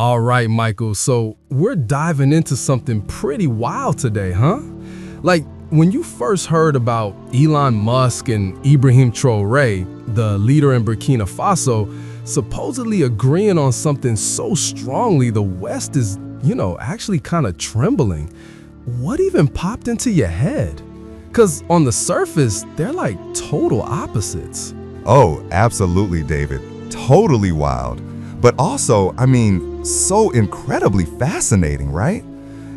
All right, Michael, so we're diving into something pretty wild today, huh? Like, when you first heard about Elon Musk and Ibrahim Traoré, the leader in Burkina Faso, supposedly agreeing on something so strongly the West is, actually kind of trembling, what even popped into your head? Because on the surface, they're like total opposites. Oh, absolutely, David. Totally wild. But also, so incredibly fascinating, right?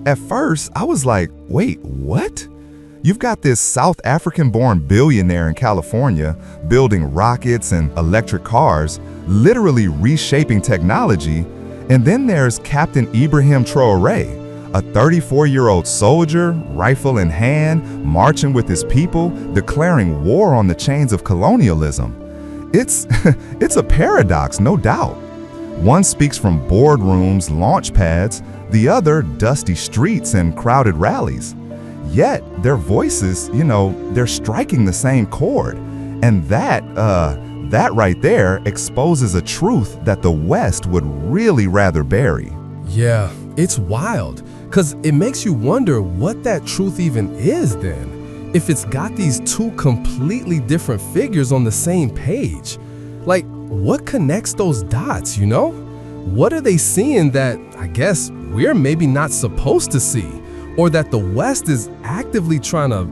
At first, I was like, wait, what? You've got this South African-born billionaire in California building rockets and electric cars, literally reshaping technology. And then there's Captain Ibrahim Traoré, a 34-year-old soldier, rifle in hand, marching with his people, declaring war on the chains of colonialism. It's a paradox, no doubt. One speaks from boardrooms, launch pads, the other dusty streets and crowded rallies. Yet their voices, they're striking the same chord. And that right there exposes a truth that the West would really rather bury. Yeah, it's wild, because it makes you wonder what that truth even is then, if it's got these two completely different figures on the same page. Like, what connects those dots, What are they seeing that, I guess, we're maybe not supposed to see? Or that the West is actively trying to,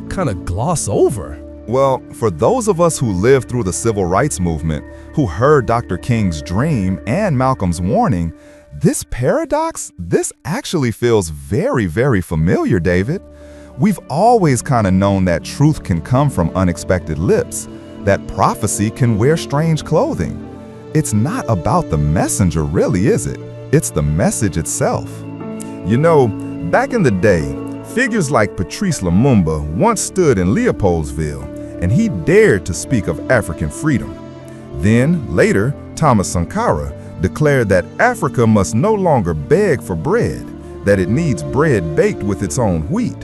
kind of gloss over? Well, for those of us who lived through the civil rights movement, who heard Dr. King's dream and Malcolm's warning, this paradox, this actually feels very, very familiar, David. We've always kind of known that truth can come from unexpected lips, that prophecy can wear strange clothing. It's not about the messenger, really, is it? It's the message itself. Back in the day, figures like Patrice Lumumba once stood in Leopoldsville, and he dared to speak of African freedom. Then, later, Thomas Sankara declared that Africa must no longer beg for bread, that it needs bread baked with its own wheat.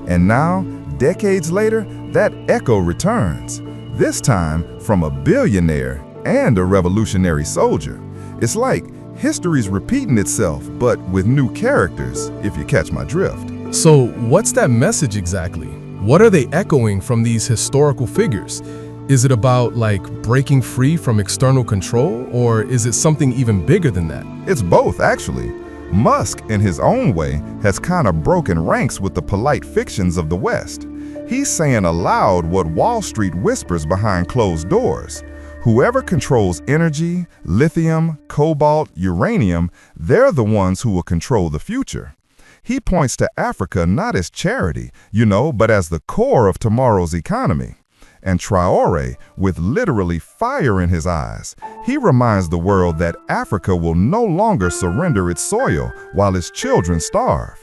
And now, decades later, that echo returns, this time from a billionaire and a revolutionary soldier. It's like history's repeating itself, but with new characters, if you catch my drift. So what's that message exactly? What are they echoing from these historical figures? Is it about, breaking free from external control, or is it something even bigger than that? It's both, actually. Musk, in his own way, has kind of broken ranks with the polite fictions of the West. He's saying aloud what Wall Street whispers behind closed doors. Whoever controls energy, lithium, cobalt, uranium, they're the ones who will control the future. He points to Africa not as charity, but as the core of tomorrow's economy. And Traoré, with literally fire in his eyes, he reminds the world that Africa will no longer surrender its soil while its children starve.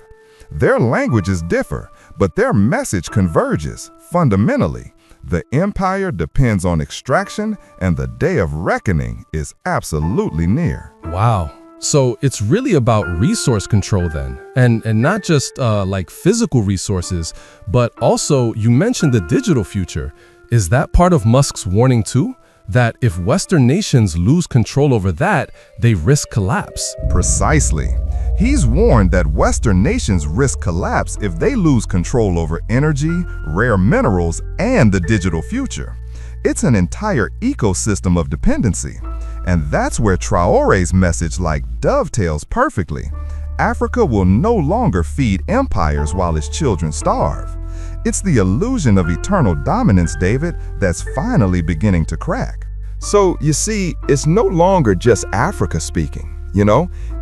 Their languages differ, but their message converges fundamentally. The empire depends on extraction, and the day of reckoning is absolutely near. Wow. So it's really about resource control then, and not just physical resources, but also you mentioned the digital future. Is that part of Musk's warning too? That if Western nations lose control over that, they risk collapse? Precisely. He's warned that Western nations risk collapse if they lose control over energy, rare minerals, and the digital future. It's an entire ecosystem of dependency. And that's where Traoré's message dovetails perfectly. Africa will no longer feed empires while its children starve. It's the illusion of eternal dominance, David, that's finally beginning to crack. So, you see, it's no longer just Africa speaking,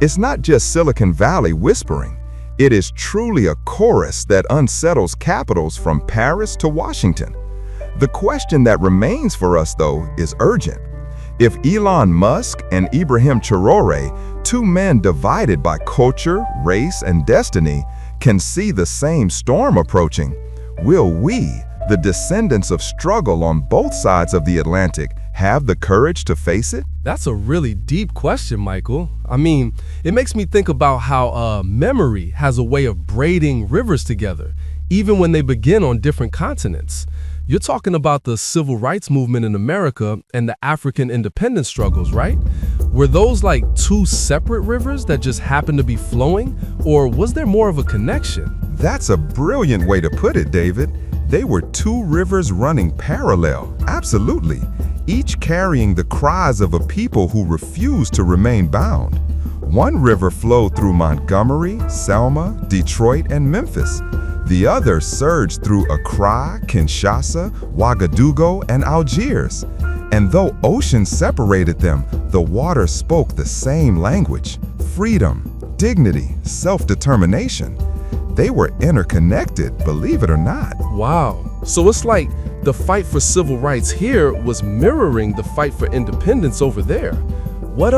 It's not just Silicon Valley whispering. It is truly a chorus that unsettles capitals from Paris to Washington. The question that remains for us, though, is urgent. If Elon Musk and Ibrahim Traoré, two men divided by culture, race, and destiny, can see the same storm approaching, will we, the descendants of struggle on both sides of the Atlantic, have the courage to face it? That's a really deep question, Michael. It makes me think about how memory has a way of braiding rivers together, even when they begin on different continents. You're talking about the civil rights movement in America and the African independence struggles, right? Were those like two separate rivers that just happened to be flowing, or was there more of a connection? That's a brilliant way to put it, David. They were two rivers running parallel, absolutely, each carrying the cries of a people who refused to remain bound. One river flowed through Montgomery, Selma, Detroit, and Memphis. The other surged through Accra, Kinshasa, Ouagadougou, and Algiers. And though oceans separated them, the water spoke the same language: freedom, dignity, self-determination. They were interconnected, believe it or not. Wow. So it's like the fight for civil rights here was mirroring the fight for independence over there. What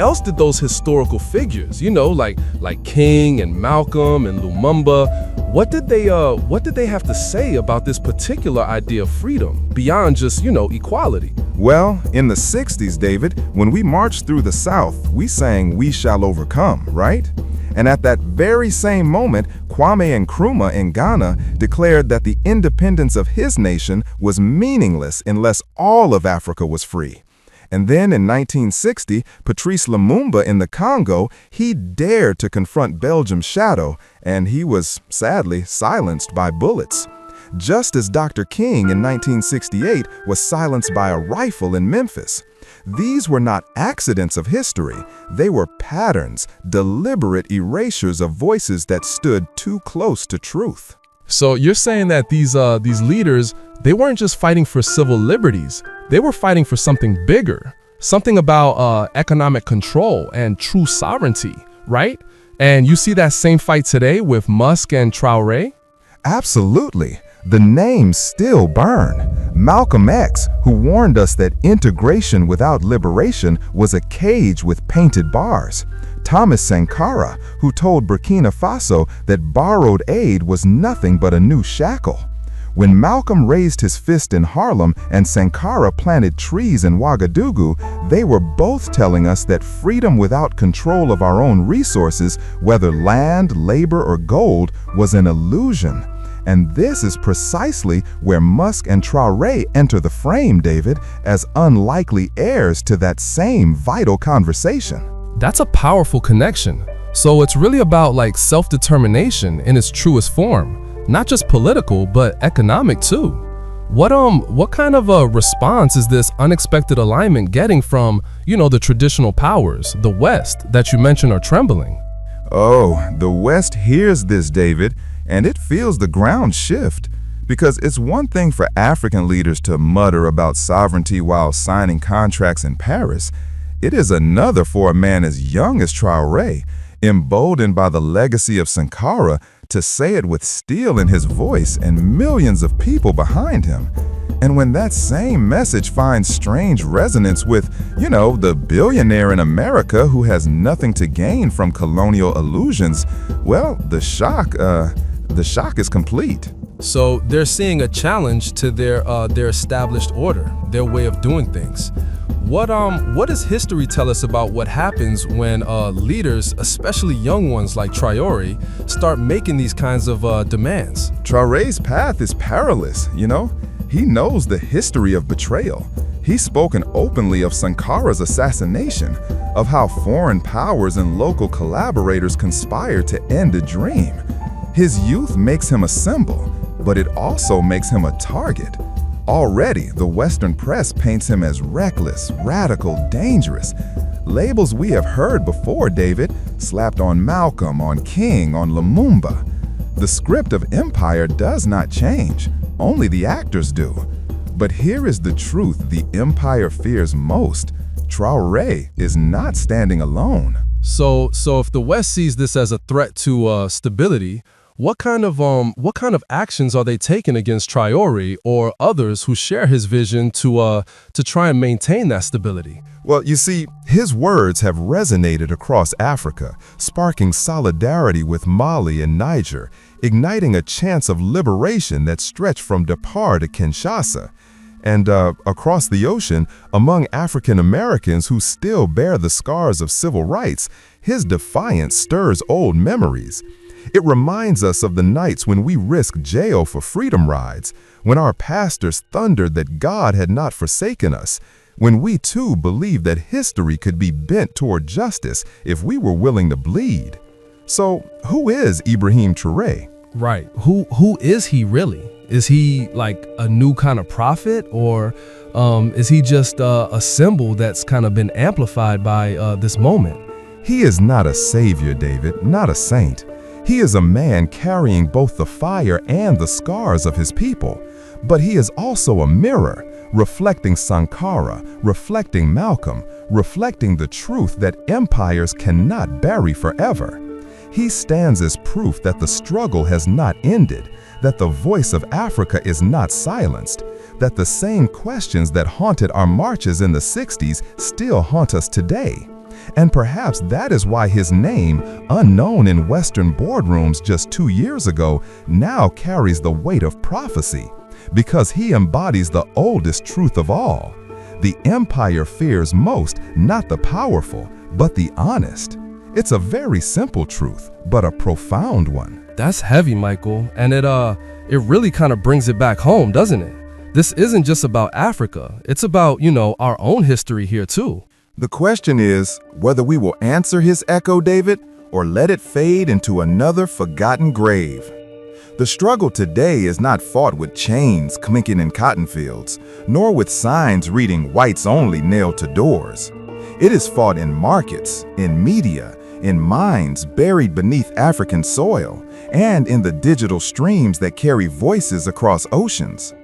else did those historical figures, like King and Malcolm and Lumumba, what did they have to say about this particular idea of freedom beyond just, equality? Well, in the 60s, David, when we marched through the South, we sang "We Shall Overcome," right? And at that very same moment, Kwame Nkrumah in Ghana declared that the independence of his nation was meaningless unless all of Africa was free. And then in 1960, Patrice Lumumba in the Congo, he dared to confront Belgium's shadow, and he was, sadly, silenced by bullets. Just as Dr. King in 1968 was silenced by a rifle in Memphis. These were not accidents of history. They were patterns, deliberate erasures of voices that stood too close to truth. So you're saying that these leaders, they weren't just fighting for civil liberties. They were fighting for something bigger, something about economic control and true sovereignty, right? And you see that same fight today with Musk and Traoré? Absolutely. The names still burn. Malcolm X, who warned us that integration without liberation was a cage with painted bars. Thomas Sankara, who told Burkina Faso that borrowed aid was nothing but a new shackle. When Malcolm raised his fist in Harlem and Sankara planted trees in Ouagadougou, they were both telling us that freedom without control of our own resources, whether land, labor, or gold, was an illusion. And this is precisely where Musk and Traoré enter the frame, David, as unlikely heirs to that same vital conversation. That's a powerful connection. So it's really about like self-determination in its truest form. Not just political, but economic too. What kind of a response is this unexpected alignment getting from, the traditional powers, the West, that you mentioned are trembling? Oh, the West hears this, David, and it feels the ground shift. Because it's one thing for African leaders to mutter about sovereignty while signing contracts in Paris. It is another for a man as young as Traoré, emboldened by the legacy of Sankara, to say it with steel in his voice and millions of people behind him. And when that same message finds strange resonance with, the billionaire in America who has nothing to gain from colonial illusions, well, the shock is complete. So they're seeing a challenge to their established order, their way of doing things. What does history tell us about what happens when leaders, especially young ones like Traoré, start making these kinds of demands? Traoré's path is perilous, He knows the history of betrayal. He's spoken openly of Sankara's assassination, of how foreign powers and local collaborators conspire to end a dream. His youth makes him a symbol, but it also makes him a target. Already, the Western press paints him as reckless, radical, dangerous. Labels we have heard before, David, slapped on Malcolm, on King, on Lumumba. The script of empire does not change, only the actors do. But here is the truth the empire fears most. Traoré is not standing alone. So if the West sees this as a threat to stability, what kind of actions are they taking against Traoré or others who share his vision to try and maintain that stability? Well, you see, his words have resonated across Africa, sparking solidarity with Mali and Niger, igniting a chance of liberation that stretched from Dakar to Kinshasa. And across the ocean, among African Americans who still bear the scars of civil rights, his defiance stirs old memories. It reminds us of the nights when we risked jail for freedom rides, when our pastors thundered that God had not forsaken us, when we too believe that history could be bent toward justice if we were willing to bleed. So, who is Ibrahim Traoré? Right. Who is he really? Is he like a new kind of prophet, or is he just a symbol that's kind of been amplified by this moment? He is not a savior, David, not a saint. He is a man carrying both the fire and the scars of his people. But he is also a mirror, reflecting Sankara, reflecting Malcolm, reflecting the truth that empires cannot bury forever. He stands as proof that the struggle has not ended, that the voice of Africa is not silenced, that the same questions that haunted our marches in the 60s still haunt us today. And perhaps that is why his name, unknown in Western boardrooms just 2 years ago, now carries the weight of prophecy, because he embodies the oldest truth of all. The empire fears most not the powerful, but the honest. It's a very simple truth, but a profound one. That's heavy, Michael, and it really kind of brings it back home, doesn't it? This isn't just about Africa. It's about, our own history here too. The question is whether we will answer his echo, David, or let it fade into another forgotten grave. The struggle today is not fought with chains clinking in cotton fields, nor with signs reading "whites only" nailed to doors. It is fought in markets, in media, in minds buried beneath African soil, and in the digital streams that carry voices across oceans.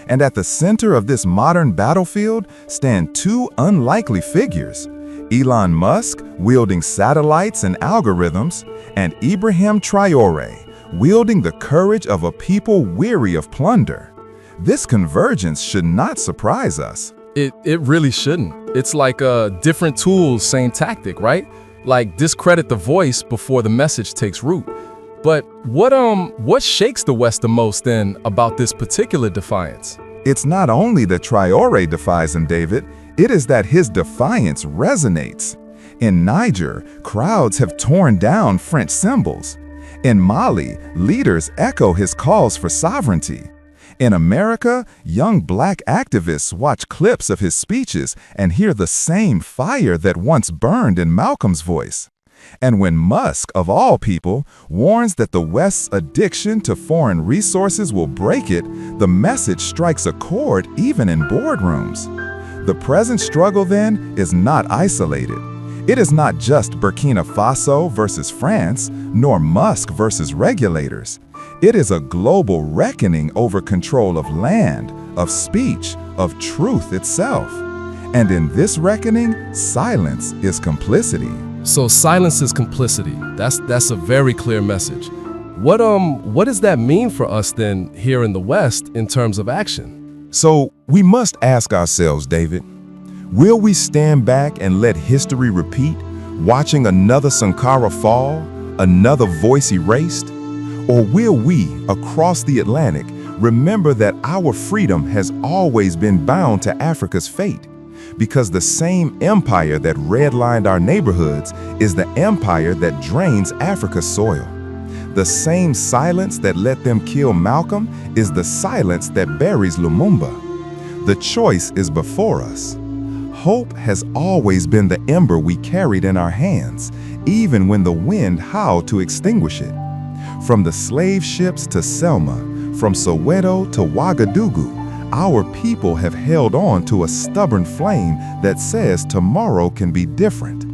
And at the center of this modern battlefield stand two unlikely figures: Elon Musk, wielding satellites and algorithms, and Ibrahim Traoré, wielding the courage of a people weary of plunder. This convergence should not surprise us. It really shouldn't. It's like different tools, same tactic, right? Like discredit the voice before the message takes root. But what shakes the West the most then about this particular defiance? It's not only that Traoré defies him, David, it is that his defiance resonates. In Niger, crowds have torn down French symbols. In Mali, leaders echo his calls for sovereignty. In America, young black activists watch clips of his speeches and hear the same fire that once burned in Malcolm's voice. And when Musk, of all people, warns that the West's addiction to foreign resources will break it, the message strikes a chord even in boardrooms. The present struggle, then, is not isolated. It is not just Burkina Faso versus France, nor Musk versus regulators. It is a global reckoning over control of land, of speech, of truth itself. And in this reckoning, silence is complicity. So silence is complicity. That's a very clear message. What does that mean for us then here in the West in terms of action? So we must ask ourselves, David, will we stand back and let history repeat, watching another Sankara fall, another voice erased? Or will we, across the Atlantic, remember that our freedom has always been bound to Africa's fate? Because the same empire that redlined our neighborhoods is the empire that drains Africa's soil. The same silence that let them kill Malcolm is the silence that buries Lumumba. The choice is before us. Hope has always been the ember we carried in our hands, even when the wind howled to extinguish it. From the slave ships to Selma, from Soweto to Ouagadougou, our people have held on to a stubborn flame that says tomorrow can be different.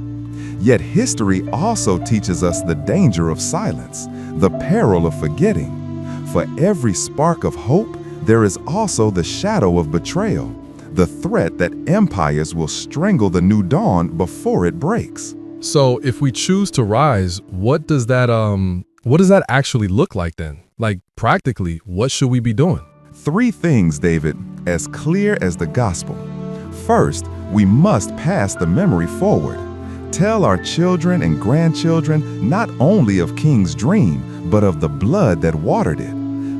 Yet history also teaches us the danger of silence, the peril of forgetting. For every spark of hope, there is also the shadow of betrayal, the threat that empires will strangle the new dawn before it breaks. So if we choose to rise, what does that actually look like then? Like practically, what should we be doing? 3 things, David, as clear as the gospel. First, we must pass the memory forward. Tell our children and grandchildren not only of King's dream, but of the blood that watered it.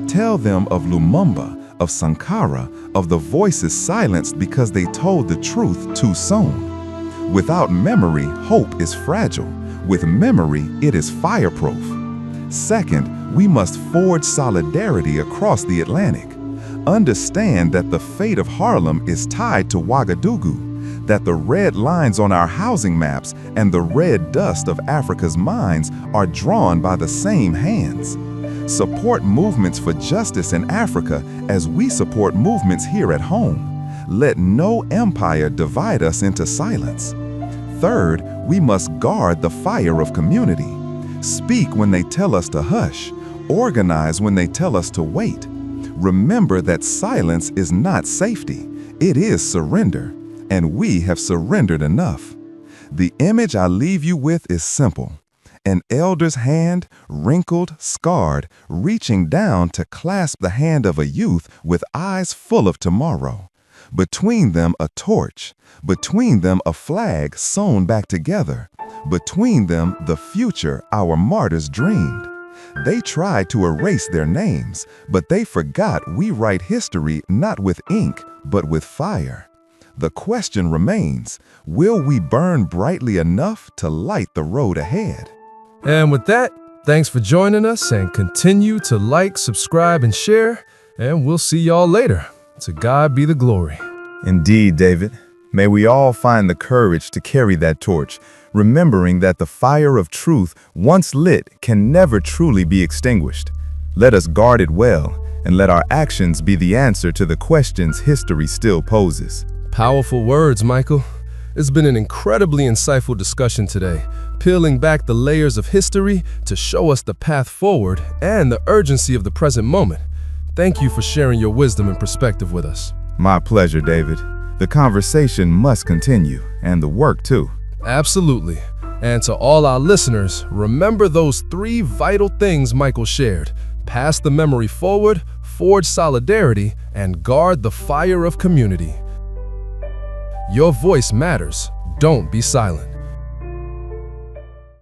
Tell them of Lumumba, of Sankara, of the voices silenced because they told the truth too soon. Without memory, hope is fragile. With memory, it is fireproof. Second, we must forge solidarity across the Atlantic. Understand that the fate of Harlem is tied to Ouagadougou, that the red lines on our housing maps and the red dust of Africa's mines are drawn by the same hands. Support movements for justice in Africa as we support movements here at home. Let no empire divide us into silence. Third, we must guard the fire of community. Speak when they tell us to hush. Organize when they tell us to wait. Remember that silence is not safety. It is surrender, and we have surrendered enough. The image I leave you with is simple. An elder's hand, wrinkled, scarred, reaching down to clasp the hand of a youth with eyes full of tomorrow. Between them a torch, between them a flag sewn back together, between them the future our martyrs dreamed. They tried to erase their names, but they forgot we write history not with ink, but with fire. The question remains, will we burn brightly enough to light the road ahead? And with that, thanks for joining us, and continue to like, subscribe, and share, and we'll see y'all later. To God be the glory. Indeed, David. May we all find the courage to carry that torch, remembering that the fire of truth, once lit, can never truly be extinguished. Let us guard it well, and let our actions be the answer to the questions history still poses. Powerful words, Michael. It's been an incredibly insightful discussion today, peeling back the layers of history to show us the path forward and the urgency of the present moment. Thank you for sharing your wisdom and perspective with us. My pleasure, David. The conversation must continue, and the work too. Absolutely. And to all our listeners, remember those 3 vital things Michael shared. Pass the memory forward, forge solidarity, and guard the fire of community. Your voice matters. Don't be silent.